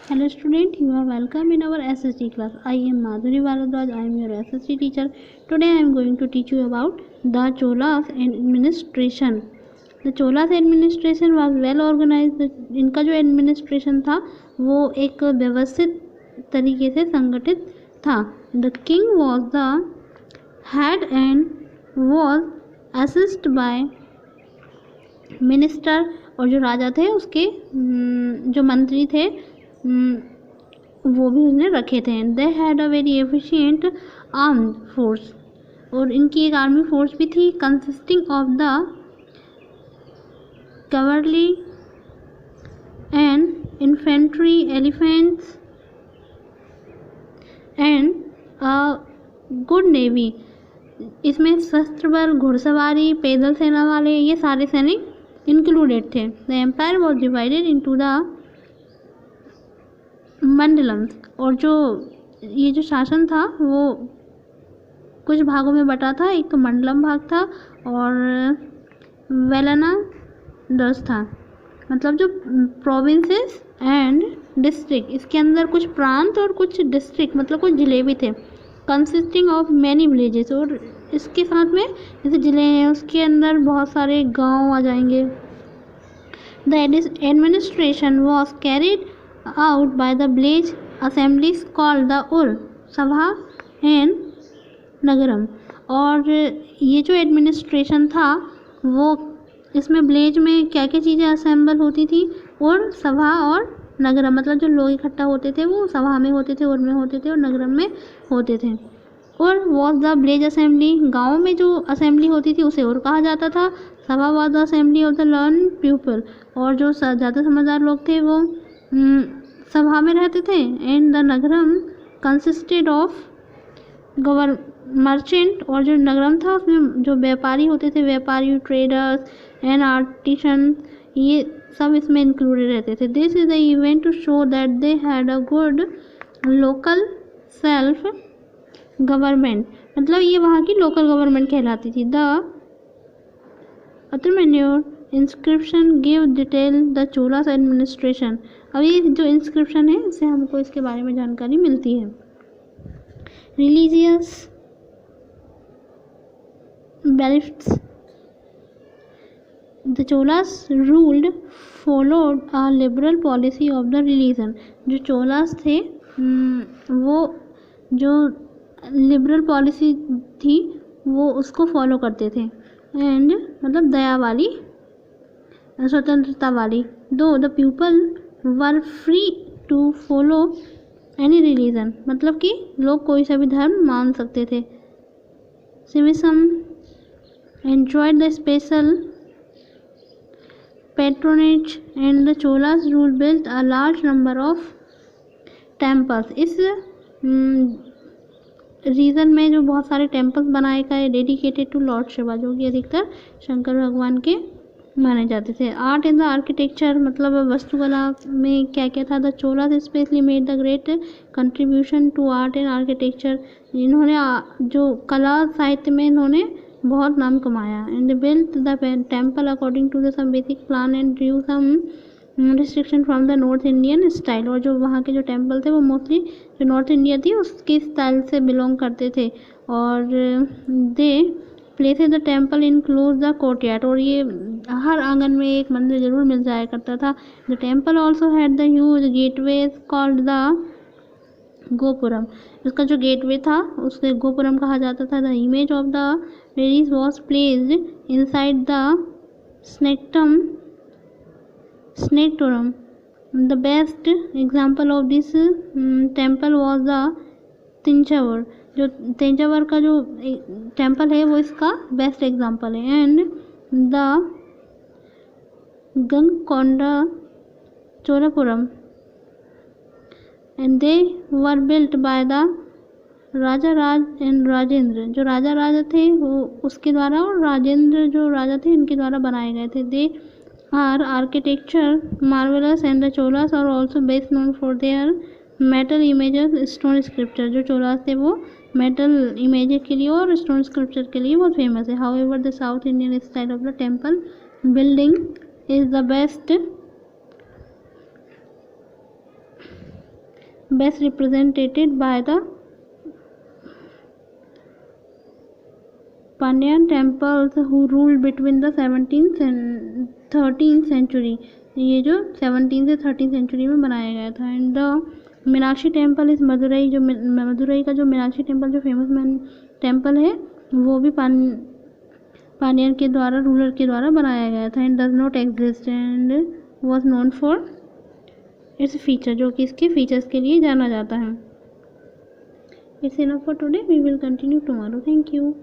Hello student, you are welcome in our SST class. I am Madhuri Bharadwaj. I am your SST teacher. Today I am going to teach you about the Cholas administration. The Cholas administration was well organized. इनका जो administration था वो एक व्यवस्थित तरीके से संगठित था. The king was the head and was assisted by minister, और जो राजा थे उसके जो मंत्री थे वो भी उसने रखे थे. दे had a very efficient armed force, और इनकी एक आर्मी फोर्स भी थी consisting of the cavalry and infantry, elephants and a good navy. इसमें शस्त्र बल, घुड़सवारी, पैदल सेना वाले, ये सारे सैनिक इंक्लूडेड थे. The empire was divided into the mandalams, और जो ये जो शासन था वो कुछ भागों में बटा था. एक तो मंडलम भाग था और वेलना दस था, मतलब जो प्रोविंसेस एंड डिस्ट्रिक्ट, इसके अंदर कुछ प्रांत और कुछ डिस्ट्रिक्ट मतलब कुछ जिले भी थे. कंसिस्टिंग ऑफ मैनी विलेजेस, और इसके साथ में जैसे जिले हैं उसके अंदर बहुत सारे गांव आ जाएंगे. The administration was carried out by the village assemblies called the ur sabha and nagaram. और ये जो एडमिनिस्ट्रेशन था वो इसमें विलेज में क्या क्या चीज़ें असेंबल होती थी, और सभा और नगरम, मतलब जो लोग इकट्ठा होते थे वो सभा में होते थे, उर में होते थे और नगरम में होते थे. और वॉज द विलेज असेंबली, गाँव में जो असेंबली होती थी उसे और कहा जाता था. सभा was the assembly of the learn people, और जो ज़्यादा समझदार लोग थे वो सभा में रहते थे. And the Nagaram consisted of merchant, और जो नगरम था उसमें जो व्यापारी होते थे, व्यापारी, ट्रेडर्स एंड आर्टिशन, ये सब इसमें इंक्लूडेड रहते थे. This is the event to show that they had a good local self government, मतलब ये वहाँ की लोकल गवर्नमेंट कहलाती थी. The Uttaramerur inscription give detail the Cholas administration. अब ये जो इंस्क्रिप्शन है इससे हमको इसके बारे में जानकारी मिलती है. Religious benefits, the Cholas ruled followed a liberal policy of the religion. जो चोलास थे वो जो लिबरल पॉलिसी थी वो उसको फॉलो करते थे. एंड मतलब दया वाली, स्वतंत्रता वाली. Though the people were free to follow any religion, मतलब कि लोग कोई सा भी धर्म मान सकते थे. Shaivism enjoyed the special patronage and the Cholas rule built a large number of temples. इस रीजन में जो बहुत सारे टेम्पल्स बनाए गए डेडिकेटेड टू लॉर्ड शिवा, जो कि अधिकतर शंकर भगवान के माने जाते थे. आर्ट इन द आर्किटेक्चर, मतलब वास्तुकला में क्या क्या था. The Cholas specially made the great contribution to art and architecture. इन्होंने जो कला साहित्य में इन्होंने बहुत नाम कमाया. And built the temple according to the some basic plan and drew some restriction from the north Indian style. और जो वहाँ के जो टेम्पल थे वो मोस्टली जो नॉर्थ इंडिया थी उसके स्टाइल से बिलोंग करते थे. और they places the temple include the courtyard, और ये हर आंगन में एक मंदिर जरूर मिल जाया करता था. The temple also had the huge gateways called the gopuram. उसका जो गेटवे था उसे गोपुरम कहा जाता था. The image of the ladies was placed inside the sanctorum. The best example of this temple was the Thanjavur. जो तेंजावर का जो टेम्पल है वो इसका बेस्ट एग्जाम्पल है. And the Gangaikonda Cholapuram, and they were built by the Raja Raj and Rajendra. जो राजा राजा थे वो उसके द्वारा, और राजेंद्र जो राजा थे इनके द्वारा बनाए गए थे. They are architecture marvellous and the Cholas are also best known for their metal images stone scripture. जो चोलास थे वो मेटल इमेजेस के लिए और स्टोन स्क्रिप्चर के लिए बहुत फेमस है. However the south Indian style of the temple building is the best best represented by the Pandyan temples who ruled between the 17th and 13th century. ये जो 17 से 13 सेंचुरी में बनाया गया था. एंड द मीनाक्षी टेम्पल इस मदुरई, जो मदुरई का जो मीनाक्षी टेम्पल जो फेमस टेम्पल है वो भी पांड्यन के द्वारा, रूलर के द्वारा बनाया गया था. And does not exist and was known for its feature, जो कि इसके फीचर्स के लिए जाना जाता है. It's enough for today. We will continue tomorrow. Thank you.